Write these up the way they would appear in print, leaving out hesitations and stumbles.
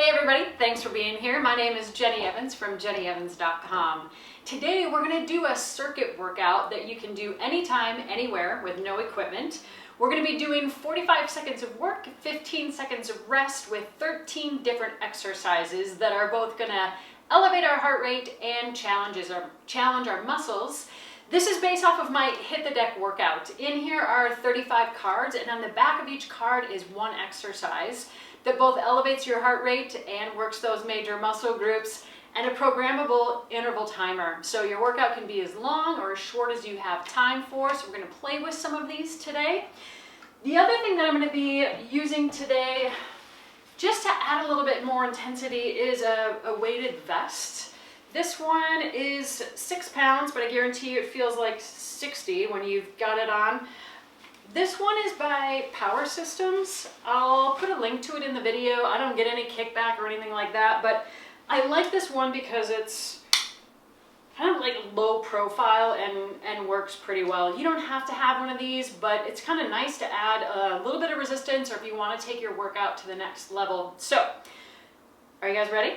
Hey everybody, thanks for being here. My name is Jenny Evans from jennyevans.com. Today we're going to do a circuit workout that you can do anytime, anywhere with no equipment. We're going to be doing 45 seconds of work, 15 seconds of rest with 13 different exercises that are both going to elevate our heart rate and challenge our muscles. This is based off of my Hit the Deck workout. In here are 35 cards, and on the back of each card is one exercise that both elevates your heart rate and works those major muscle groups, and a programmable interval timer. So your workout can be as long or as short as you have time for. So we're going to play with some of these today. The other thing that I'm going to be using today, just to add a little bit more intensity, is a weighted vest. This one is 6 pounds, but I guarantee you it feels like 60 when you've got it on. This one is by Power Systems. I'll put a link to it in the video. I don't get any kickback or anything like that, but I like this one because it's kind of like low profile and works pretty well. You don't have to have one of these, but it's kind of nice to add a little bit of resistance, or if you want to take your workout to the next level. So, are you guys ready?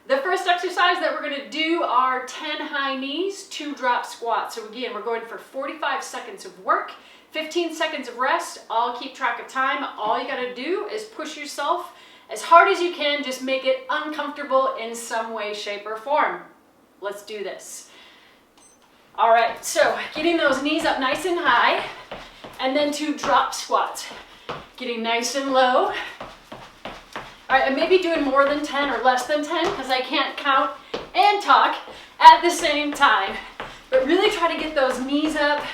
The first exercise that we're going to do are 10 high knees, 2 drop squats. So again, we're going for 45 seconds of work, 15 seconds of rest. I'll keep track of time. All you got to do is push yourself as hard as you can. Just make it uncomfortable in some way, shape, or form. Let's do this. All right, so getting those knees up nice and high, and then 2 drop squats. Getting nice and low. All right, I may be doing more than 10 or less than 10 because I can't count and talk at the same time. But really try to get those knees up,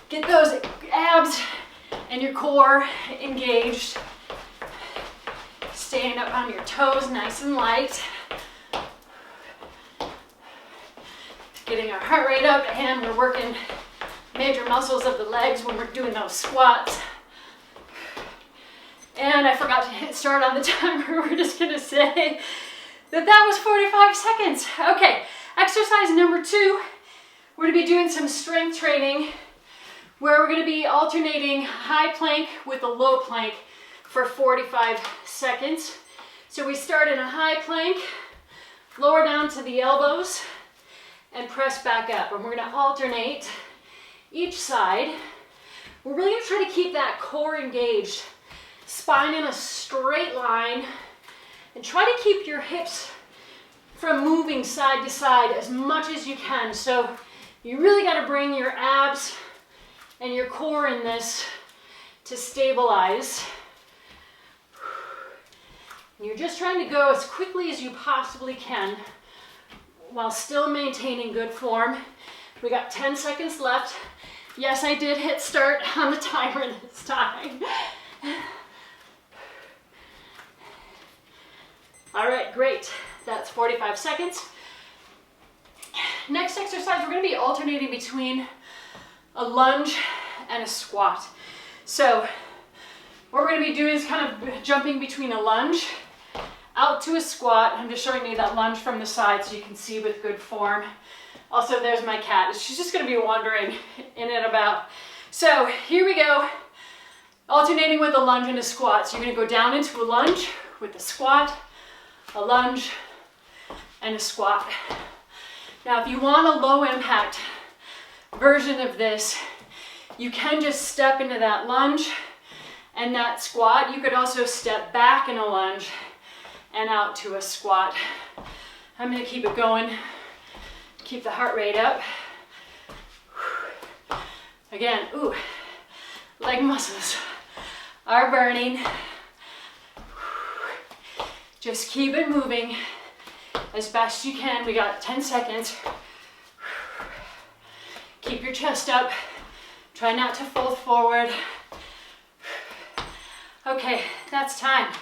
get those abs and your core engaged. Staying up on your toes nice and light. Getting our heart rate up, and we're working major muscles of the legs when we're doing those squats. And I forgot to hit start on the timer. We're just gonna say that was 45 seconds. Okay, exercise number 2. We're gonna be doing some strength training where we're gonna be alternating high plank with a low plank for 45 seconds. So we start in a high plank, lower down to the elbows, and press back up. And we're gonna alternate each side. We're really gonna try to keep that core engaged. Spine in a straight line, and try to keep your hips from moving side to side as much as you can. So you really got to bring your abs and your core in this to stabilize. And you're just trying to go as quickly as you possibly can while still maintaining good form. We got 10 seconds left. Yes, I did hit start on the timer this time. All right, great. That's 45 seconds. Next exercise, we're going to be alternating between a lunge and a squat. So what we're going to be doing is kind of jumping between a lunge out to a squat. I'm just showing you that lunge from the side so you can see with good form. Also, there's my cat. She's just going to be wandering in and about. So here we go. Alternating with a lunge and a squat. So you're going to go down into a lunge with a squat, a lunge, and a squat. Now, if you want a low impact version of this, you can just step into that lunge and that squat. You could also step back in a lunge and out to a squat. I'm going to keep it going, keep the heart rate up. Again, ooh, leg muscles are burning. Just keep it moving as best you can. We got 10 seconds. Keep your chest up. Try not to fold forward. Okay, that's time.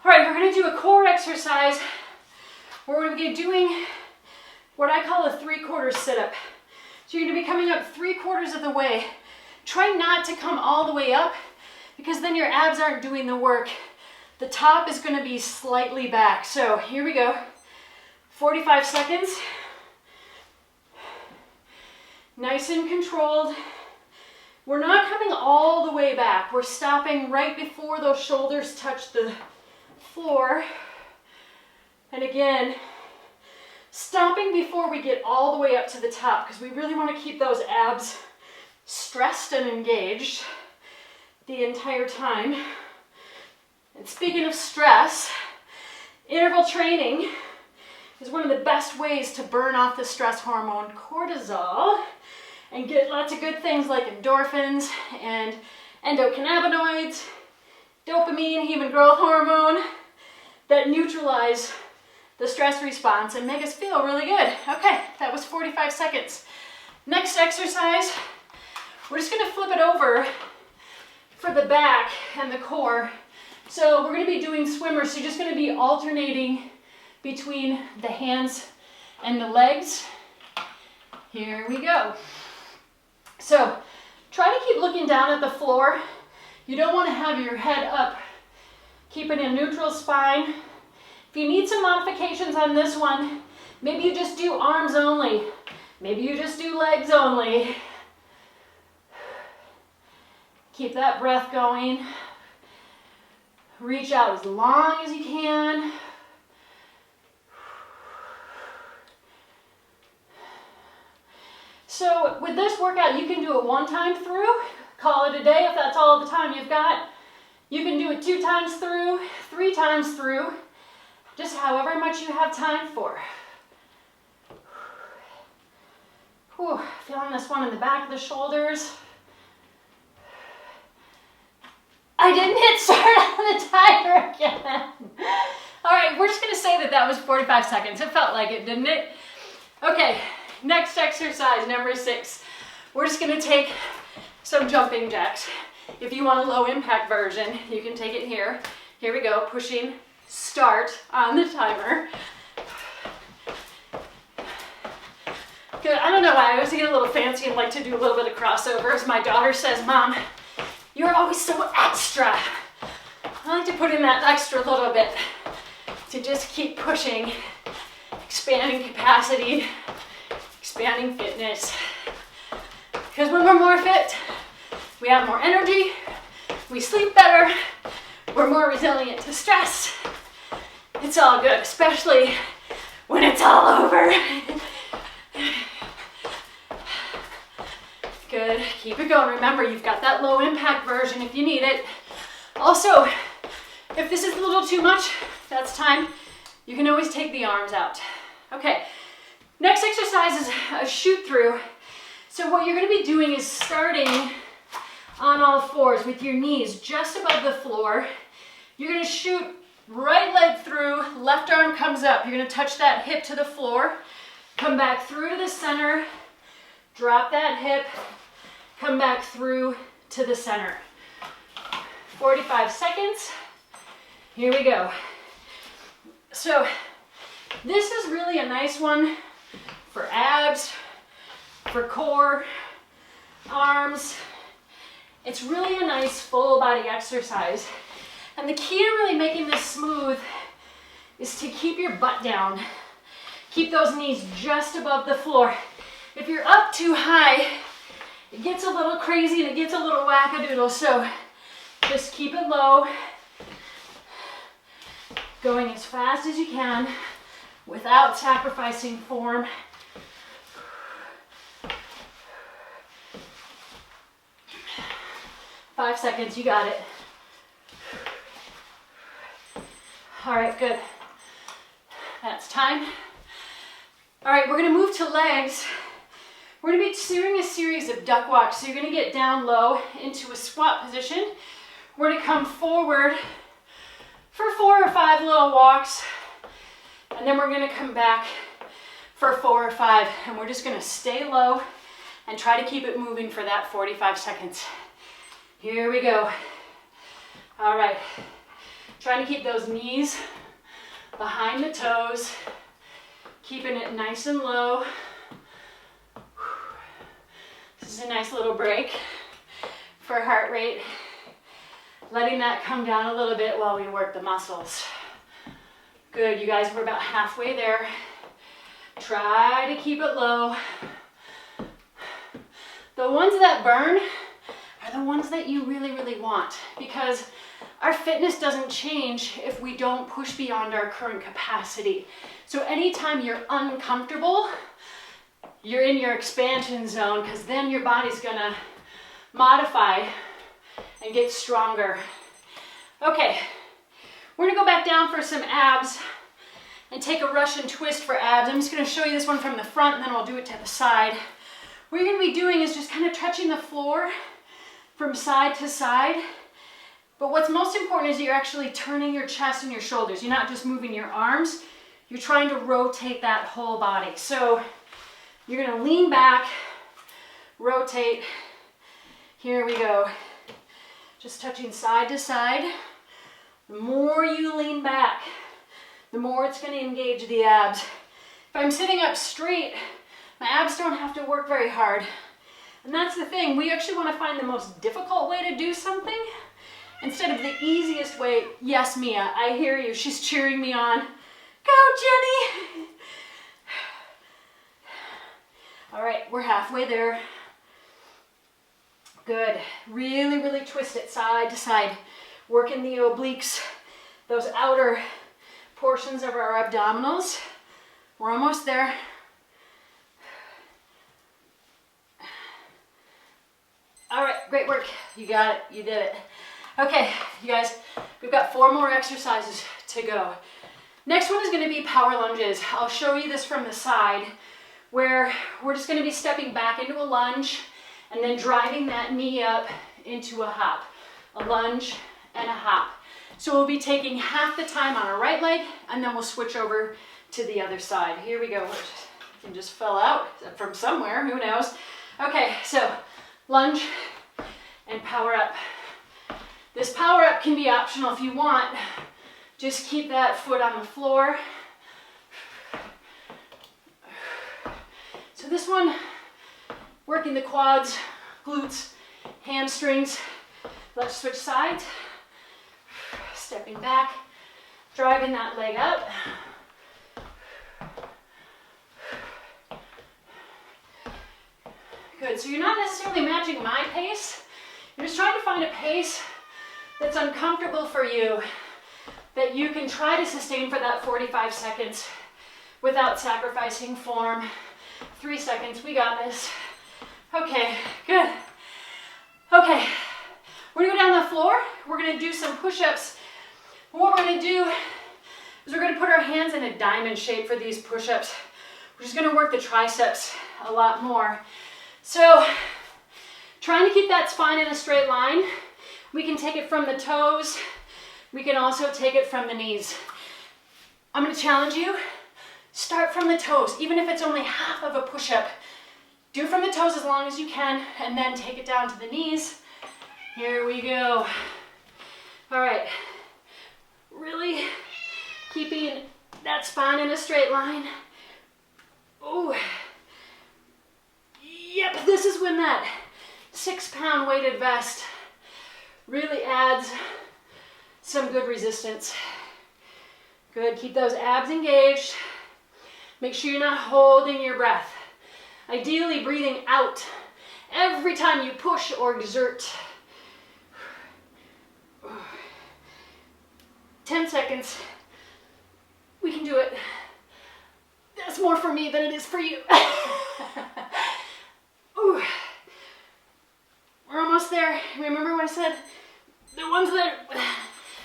All right, we're gonna do a core exercise where we're gonna be doing what I call a 3/4 sit-up. So you're gonna be coming up 3/4 of the way. Try not to come all the way up because then your abs aren't doing the work. The top is going to be slightly back. So here we go. 45 seconds. Nice and controlled. We're not coming all the way back. We're stopping right before those shoulders touch the floor. And again, stopping before we get all the way up to the top, because we really want to keep those abs stressed and engaged the entire time. And speaking of stress, interval training is one of the best ways to burn off the stress hormone cortisol and get lots of good things like endorphins and endocannabinoids, dopamine, human growth hormone that neutralize the stress response and make us feel really good. Okay, that was 45 seconds. Next exercise, we're just gonna flip it over for the back and the core. So we're gonna be doing swimmers, so you're just gonna be alternating between the hands and the legs. Here we go. So try to keep looking down at the floor. You don't wanna have your head up. Keep it in neutral spine. If you need some modifications on this one, maybe you just do arms only. Maybe you just do legs only. Keep that breath going. Reach out as long as you can. So with this workout, you can do it one time through, call it a day if that's all the time you've got. You can do it 2 times through, 3 times through, just however much you have time for. Whew, feeling this one in the back of the shoulders. I didn't hit start on the timer again. All right, we're just gonna say that that was 45 seconds. It felt like it, didn't it? Okay, next exercise, number 6. We're just gonna take some jumping jacks. If you want a low impact version, you can take it here. Here we go, pushing start on the timer. Good, I don't know why, I always get a little fancy and like to do a little bit of crossovers. My daughter says, Mom, you're always so extra. I like to put in that extra little bit to just keep pushing, expanding capacity, expanding fitness. Because when we're more fit, we have more energy, we sleep better, we're more resilient to stress. It's all good, especially when it's all over. Good, keep it going. Remember, you've got that low impact version if you need it. Also, if this is a little too much, that's time. You can always take the arms out. Okay, next exercise is a shoot through. So what you're gonna be doing is starting on all fours with your knees just above the floor. You're gonna shoot right leg through, left arm comes up. You're gonna touch that hip to the floor, come back through to the center, drop that hip, come back through to the center. 45 seconds. Here we go. So this is really a nice one for abs, for core, arms. It's really a nice full body exercise. And the key to really making this smooth is to keep your butt down. Keep those knees just above the floor. If you're up too high, it gets a little crazy and it gets a little wackadoodle, so just keep it low, going as fast as you can without sacrificing form. Five seconds, you got it. All right, good. That's time. All right, we're gonna move to legs. We're gonna be doing a series of duck walks. So you're gonna get down low into a squat position. We're gonna come forward for 4 or 5 little walks. And then we're gonna come back for 4 or 5. And we're just gonna stay low and try to keep it moving for that 45 seconds. Here we go. All right. Trying to keep those knees behind the toes. Keeping it nice and low. This is a nice little break for heart rate. Letting that come down a little bit while we work the muscles. Good, you guys, we're about halfway there. Try to keep it low. The ones that burn are the ones that you really, really want, because our fitness doesn't change if we don't push beyond our current capacity. So anytime you're uncomfortable, you're in your expansion zone, because then your body's gonna modify and get stronger. Okay, we're gonna go back down for some abs and take a Russian twist for abs. I'm just gonna show you this one from the front, and then I'll do it to the side. What you're gonna be doing is just kind of touching the floor from side to side. But what's most important is that you're actually turning your chest and your shoulders. You're not just moving your arms, you're trying to rotate that whole body. So you're gonna lean back, rotate. Here we go. Just touching side to side. The more you lean back, the more it's gonna engage the abs. If I'm sitting up straight, my abs don't have to work very hard. And that's the thing, we actually wanna find the most difficult way to do something instead of the easiest way. Yes, Mia, I hear you. She's cheering me on. Go, Jenny! All right, we're halfway there. Good. Really, really twist it side to side. Working the obliques, those outer portions of our abdominals. We're almost there. All right, great work. You got it, you did it. Okay, you guys, we've got 4 more exercises to go. Next one is gonna be power lunges. I'll show you this from the side, where we're just gonna be stepping back into a lunge and then driving that knee up into a hop. A lunge and a hop. So we'll be taking half the time on our right leg, and then we'll switch over to the other side. Here we go. It just fell out from somewhere, who knows. Okay, so lunge and power up. This power up can be optional if you want. Just keep that foot on the floor. So this one, working the quads, glutes, hamstrings. Let's switch sides. Stepping back, driving that leg up. Good, so you're not necessarily matching my pace. You're just trying to find a pace that's uncomfortable for you, that you can try to sustain for that 45 seconds without sacrificing form. 3 seconds, we got this. Okay, good. Okay, we're gonna go down the floor. We're gonna do some push-ups. What we're gonna do is we're gonna put our hands in a diamond shape for these push-ups. We're just gonna work the triceps a lot more. So, trying to keep that spine in a straight line. We can take it from the toes. We can also take it from the knees. I'm gonna challenge you. Start from the toes, even if it's only half of a push-up. Do from the toes as long as you can, and then take it down to the knees. Here we go. All right. Really keeping that spine in a straight line. Oh. Yep, this is when that 6-pound weighted vest really adds some good resistance. Good, keep those abs engaged. Make sure you're not holding your breath. Ideally breathing out every time you push or exert. 10 seconds. We can do it. That's more for me than it is for you. Ooh. We're almost there. Remember what I said? The ones that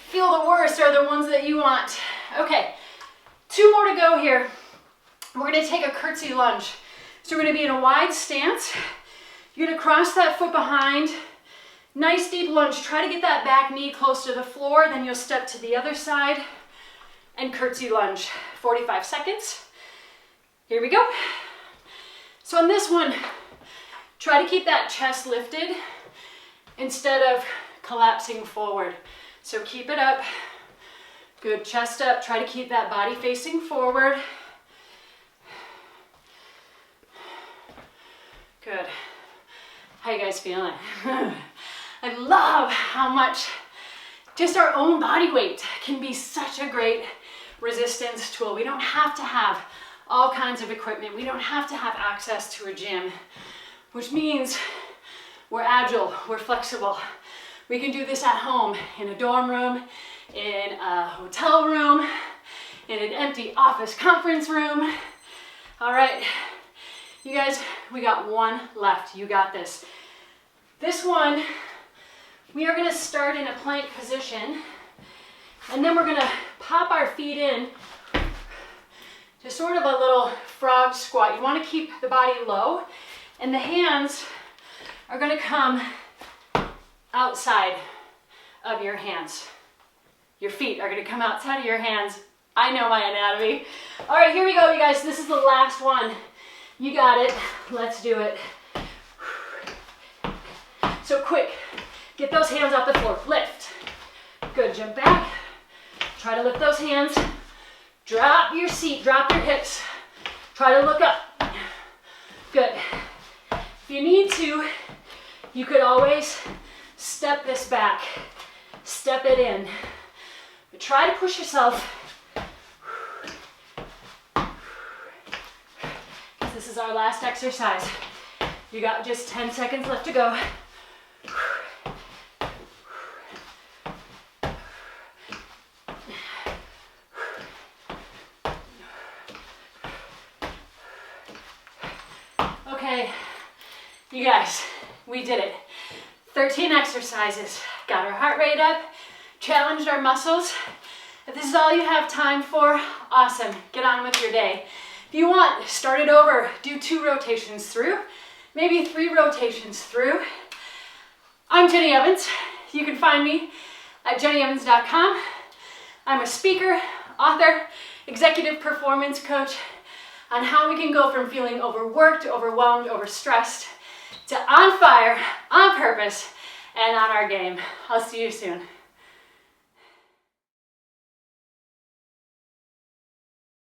feel the worst are the ones that you want. Okay, 2 more to go here. We're gonna take a curtsy lunge. So we're gonna be in a wide stance. You're gonna cross that foot behind. Nice deep lunge. Try to get that back knee close to the floor. Then you'll step to the other side and curtsy lunge. 45 seconds. Here we go. So on this one, try to keep that chest lifted instead of collapsing forward. So keep it up. Good, chest up. Try to keep that body facing forward. Good. How you guys feeling? I love how much just our own body weight can be such a great resistance tool. We don't have to have all kinds of equipment. We don't have to have access to a gym, which means we're agile, we're flexible. We can do this at home, in a dorm room, in a hotel room, in an empty office conference room. All right, you guys, we got one left. You got this. This one, we are gonna start in a plank position, and then we're gonna pop our feet in to sort of a little frog squat. You wanna keep the body low, and the hands are gonna come outside of your hands. Your feet are gonna come outside of your hands. I know my anatomy. All right, here we go, you guys. This is the last one. You got it. Let's do it. So quick, get those hands off the floor. Lift. Good, jump back. Try to lift those hands. Drop your seat, drop your hips. Try to look up. Good. If you need to, you could always step this back. Step it in. But try to push yourself. This is our last exercise. You got just 10 seconds left to go. Okay, you guys, we did it. 13 exercises. Got our heart rate up, challenged our muscles. If this is all you have time for, awesome. Get on with your day. If you want, start it over. Do 2 rotations through, maybe 3 rotations through. I'm Jenny Evans. You can find me at jennyevans.com. I'm a speaker, author, executive performance coach on how we can go from feeling overworked, overwhelmed, overstressed to on fire, on purpose, and on our game. I'll see you soon.